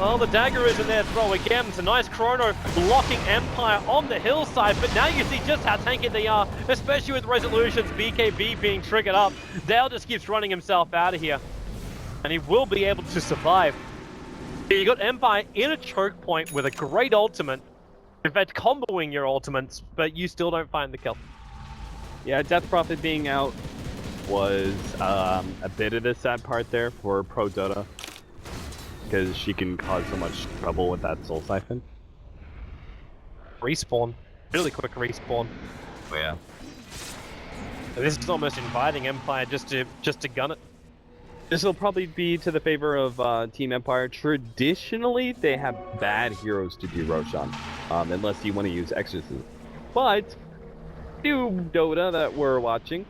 Oh, the dagger is in their throw again. It's a nice chrono blocking Empire on the hillside, but now you see just how tanky they are, especially with Resolution's BKB being triggered up. Dale just keeps running himself out of here, and he will be able to survive. You got Empire in a choke point with a great ultimate. In fact, comboing your ultimates, but you still don't find the kill. Yeah, Death Prophet being out was a bit of the sad part there for ProDotA, because she can cause so much trouble with that Soul Siphon. Respawn. Really quick respawn. Oh yeah. This is almost inviting Empire just to gun it. This will probably be to the favor of Team Empire. Traditionally, they have bad heroes to do Roshan, unless you want to use Exorcism. But new Dota that we're watching,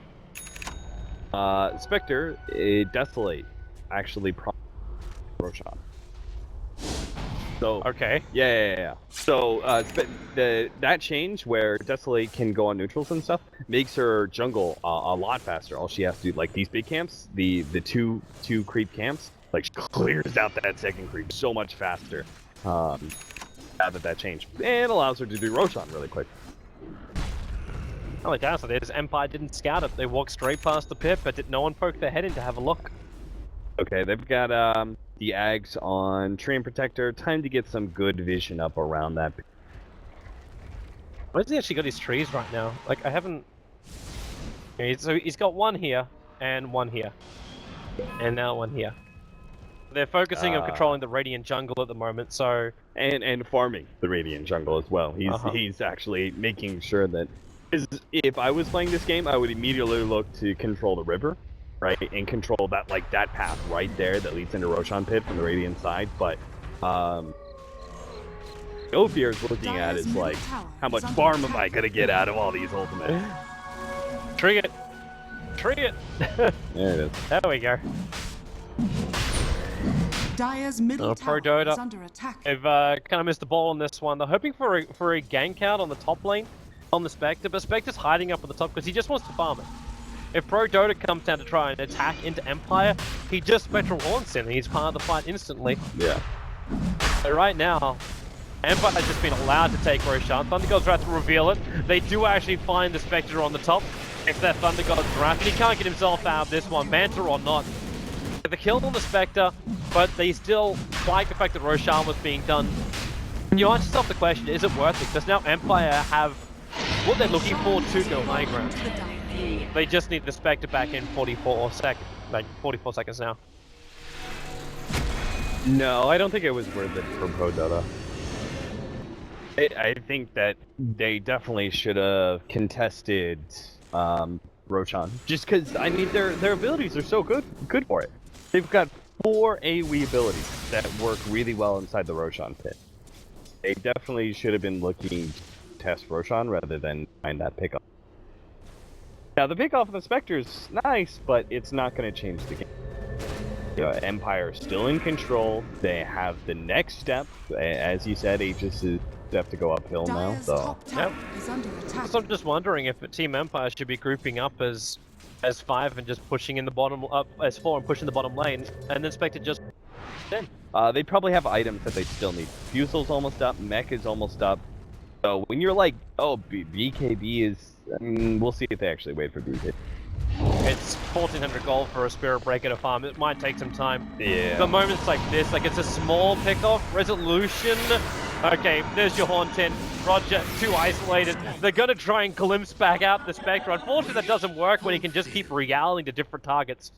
Spectre, Desolate, actually Roshan. So Okay. yeah. So that change where Desolate can go on neutrals and stuff makes her jungle a lot faster. All she has to do, like these big camps, the two creep camps, like she clears out that second creep so much faster. Now that change, and allows her to do Roshan really quick. Oh, like that, so this Empire didn't scout it. They walked straight past the pit, but no one poked their head in to have a look. Okay, they've got the Ags on Train Protector. Time to get some good vision up around that. Where's he actually got his trees right now? Like, I haven't... So he's got one here, and one here. And now one here. They're focusing on controlling the Radiant jungle at the moment, so... And farming the Radiant jungle as well. He's actually making sure that... If I was playing this game, I would immediately look to control the river. Right, and control that that path right there that leads into Roshan Pit from the Radiant side, but Ophir is looking at is like, how much farm am I gonna get out of all these ultimates? Tree it! Tree it! There it is. There we go. Dire's middle tower ProDotA. is under attack. They've kind of missed the ball on this one. They're hoping for a gank out on the top lane on the Spectre, but Spectre's hiding up at the top because he just wants to farm it. If ProDotA comes down to try and attack into Empire, he just Spectral Haunts in and he's part of the fight instantly. Yeah. So right now, Empire has just been allowed to take Roshan. Thunder God's Wrath to reveal it. They do actually find the Spectre on the top. If that Thunder God's Wrath, and he can't get himself out of this one, Manta or not. The kill on the Spectre, but they still like the fact that Roshan was being done. And you ask yourself the question, is it worth it? Because now Empire have what they're looking for to go high ground. They just need the Spectre back in 44 seconds now. No, I don't think it was worth it for ProDotA. I think that they definitely should have contested Roshan. Just because, I mean, their abilities are so good for it. They've got 4 AoE abilities that work really well inside the Roshan pit. They definitely should have been looking to test Roshan rather than find that pickup. Now, the pickoff of the Spectre is nice, but it's not going to change the game. You know, Empire is still in control. They have the next step. As you said, Aegis is have to go uphill now. So, yep. So I'm just wondering if Team Empire should be grouping up as 5 and just pushing in the bottom up as 4 and pushing the bottom lane, and then Spectre just then. They probably have items that they still need. Fusel's almost up. Mech is almost up. So when you're like, oh, BKB is, I mean, we'll see if they actually wait for BKB. It's 1400 gold for a Spirit Breaker to farm. It might take some time. Yeah. The moments like this, like it's a small pickoff. Resolution. Okay, there's your Haunted. Roger, too isolated. They're gonna try and glimpse back out the Spectre. Unfortunately, that doesn't work when he can just keep realing to different targets.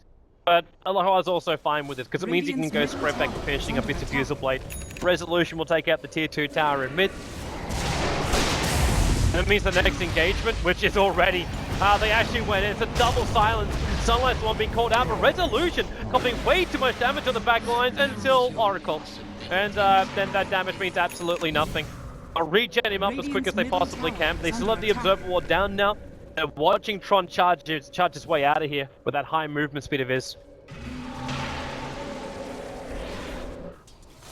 But Aloha's also fine with this, because it means he can go spread back to finishing up his Diffusal Blade. Resolution will take out the tier 2 tower in mid. And it means the next engagement, which is already, they actually went in. It's a double silence. Sunlight's the one being called out, but Resolution copying way too much damage on the back lines until Oracle. And then that damage means absolutely nothing. I'll regen him up as quick as they possibly can. They still have the Observer Ward down now. They're watching Tron charge his way out of here with that high movement speed of his.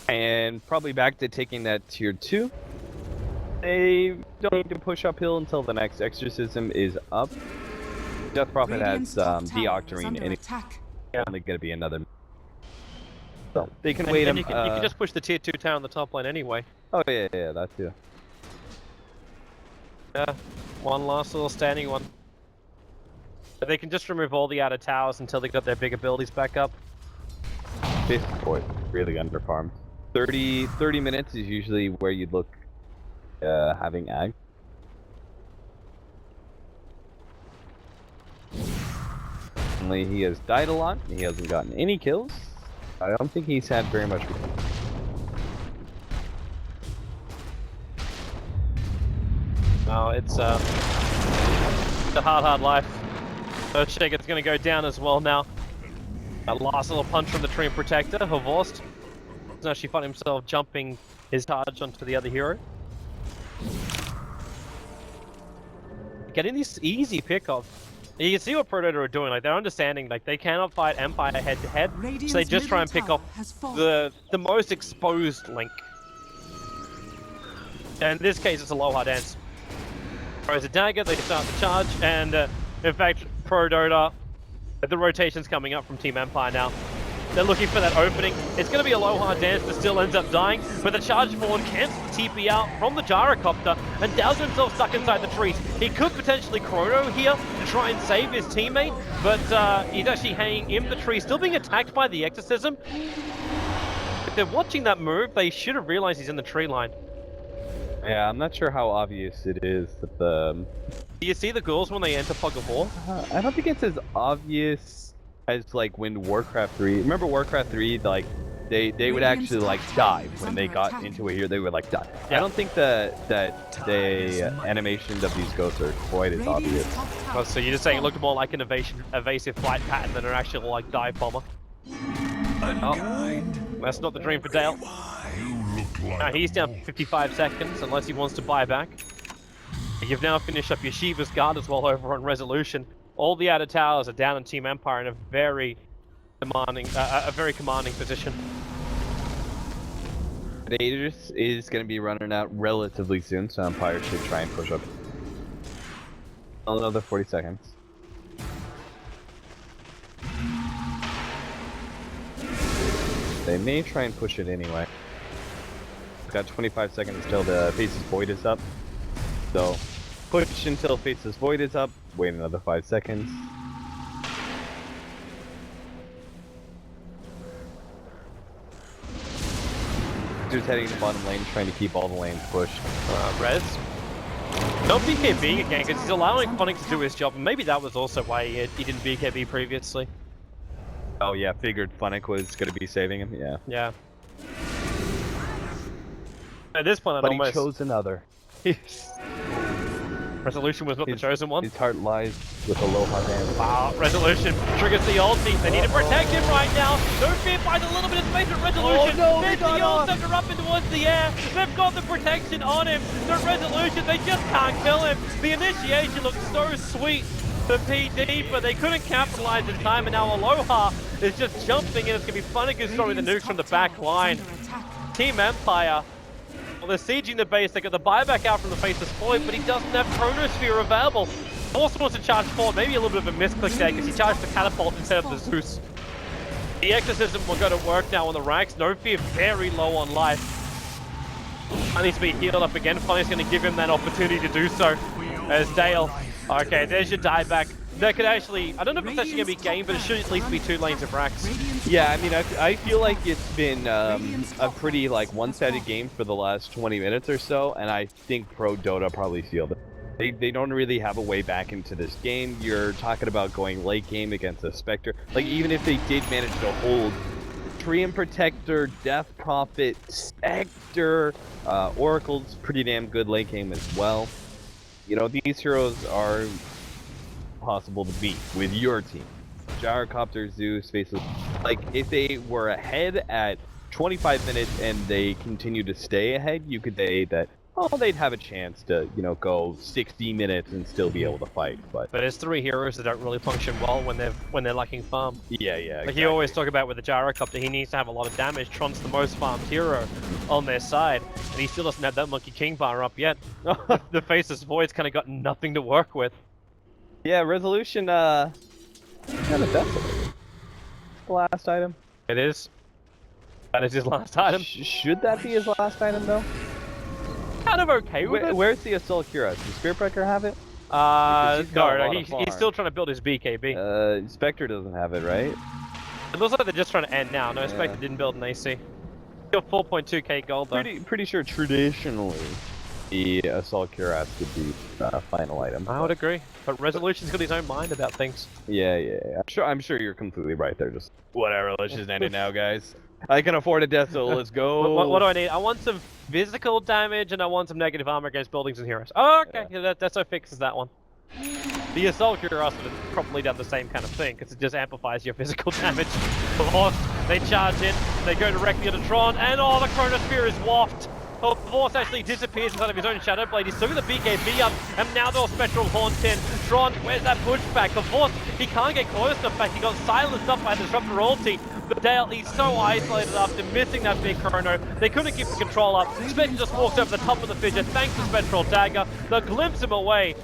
And probably back to taking that tier 2. They don't need to push uphill until the next Exorcism is up. Death Prophet has Deoctarine in it. Yeah, they're gonna be another. So they can wait him. You can just push the tier 2 tower on the top lane anyway. Oh yeah, that too. Yeah, one last little standing one. They can just remove all the outer towers until they got their big abilities back up. 5th point, really underfarmed. 30 minutes is usually where you'd look having ag. Only he has died a lot. He hasn't gotten any kills. I don't think he's had very much. No, it's a hard life. Earthshaker's going to go down as well now. That last little punch from the Treant Protector, Horvorst. He's actually found himself jumping his charge onto the other hero. Getting this easy pickoff. You can see what ProDotA are doing, like they're understanding, like they cannot fight Empire head to head, so they just try and pick off the most exposed link. And in this case, it's Aloha Dance. Throws a dagger, they start the charge, and in fact, ProDotA, the rotation's coming up from Team Empire now. They're looking for that opening. It's going to be Aloha Dance that still ends up dying, but the charge forward cancels the TP out from the gyrocopter, and Dow's himself stuck inside the trees. He could potentially chrono here to try and save his teammate, but he's actually hanging in the tree, still being attacked by the Exorcism. If they're watching that move, they should have realized he's in the tree line. Yeah, I'm not sure how obvious it is that the... Do you see the ghouls when they enter Fog of War? I don't think it's as obvious as like when Warcraft 3. Remember Warcraft 3? Like they would actually like die when they got into it here. They would like die. Yeah. I don't think that the animations of these ghosts are quite as obvious. Oh, so you're just saying it looked more like an evasive flight pattern than an actual like dive bomber. Oh, that's not the dream for Dale. Now he's down 55 seconds unless he wants to buy back. You've now finished up your Shiva's Guard as well over on Resolution. All the outer towers are down in Team Empire in a very commanding position. Raiders is going to be running out relatively soon, so Empire should try and push up. Another 40 seconds. They may try and push it anyway. Got 25 seconds till the Faces Void is up. So, push until Faces Void is up, wait another 5 seconds. Just heading to the bottom lane, trying to keep all the lanes pushed. Rez. No BKB again, because he's allowing Phonics to do his job, and maybe that was also why he didn't BKB previously. Oh yeah, figured Phonic was going to be saving him, yeah. Yeah. At this point, but he chose another. Resolution was not the chosen one. His heart lies with Aloha Dance. Wow, Resolution triggers the ulti. They need to protect him right now. No fear finds a little bit of space with Resolution. Oh, no, there's the ult up and towards the air. They've got the protection on him. The Resolution, they just can't kill him. The initiation looks so sweet. The PD, but they couldn't capitalize in time, and now Aloha is just jumping in. It's going to be Funnick who's throwing the nukes from the back line. Team Empire. Well, they're sieging the base, they got the buyback out from the Faceless Void, but he doesn't have Chronosphere available. Also wants to charge forward, maybe a little bit of a misclick there, because he charged the Catapult instead of the Zeus. The Exorcism will go to work now on the ranks. No Fear very low on life. I need to be healed up again. Funny's going to give him that opportunity to do so. As Dale. Okay, there's your dieback. That could actually, I don't know if it's actually going to be game, but it should at least be 2 lanes of racks. Yeah, I mean, I feel like it's been a pretty, like, one-sided game for the last 20 minutes or so, and I think ProDotA probably sealed it. They don't really have a way back into this game. You're talking about going late game against a Spectre. Like, even if they did manage to hold Treant Protector, Death Prophet, Spectre, Oracle's pretty damn good late game as well. You know, these heroes are possible to beat with your team. Gyrocopter, Zeus, Faceless. Like, if they were ahead at 25 minutes and they continue to stay ahead, you could say that, oh, they'd have a chance to, you know, go 60 minutes and still be able to fight. But there's 3 heroes that don't really function well when they're lacking farm. Yeah, Like exactly. you always talk about with the Gyrocopter, he needs to have a lot of damage. Tron's the most farmed hero on their side, and he still doesn't have that Monkey King bar up yet. The Faceless Void's kind of got nothing to work with. Yeah, Resolution, kind of desolate. The last item. It is. That is his last item. Should that be his last item, though? Kind of okay with it. Where's the Assault Cuirass? Does Spearbreaker have it? No, he's still trying to build his BKB. Spectre doesn't have it, right? It looks like they're just trying to end now. No, Spectre didn't build an AC. Still 4.2k gold, though. Pretty sure traditionally the Assault Cuirass would be final item. I would agree, but Resolution's got his own mind about things. Yeah. I'm sure you're completely right there. Just whatever. Let's just end it now, guys. I can afford a death, so let's go. What do I need? I want some physical damage and I want some negative armor against buildings and heroes. Oh, okay. Yeah. That's what fixes that one. The Assault Curiosity has probably done the same kind of thing, because it just amplifies your physical damage. Force, they charge in, they go directly into Tron, and oh, the Chronosphere is wafted. Oh, Force actually disappears inside of his own Shadow Blade. He's still got the BKB up, and now the Spectral Haunt in. Tron, where's that pushback? Of course, he can't get close enough. In fact, he got silenced up by the Disruptor ulti. But Dale, he's so isolated after missing that big Chrono. They couldn't keep the control up. Spectre just walks over the top of the fidget, thanks to Spectral Dagger. They'll glimpse him away.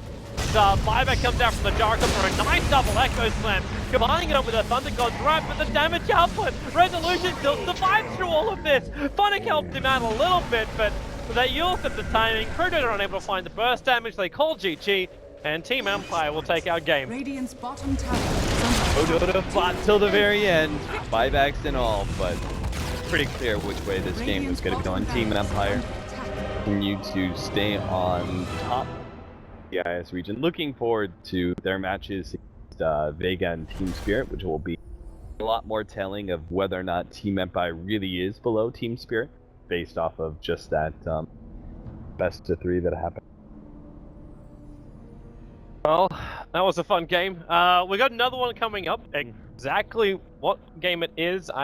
Buyback comes out from the Jarka for a nice double Echo Slam, combining it up with a Thunder God's Wrath, but the damage output, Resolution still survives through all of this. Phonic helped him out a little bit, but they used up the timing. ProDotA are unable to find the burst damage, they call GG, and Team Empire will take our game. Radiant's bottom tower. ProDotA fought till the very end, buybacks and all, but pretty clear which way this game was going to go. And Team Empire continue to stay on top the IS region. Looking forward to their matches against Vega and Team Spirit, which will be a lot more telling of whether or not Team Empire really is below Team Spirit, based off of just that best of 3 that happened. Well, that was a fun game. We got another one coming up. Exactly what game it is,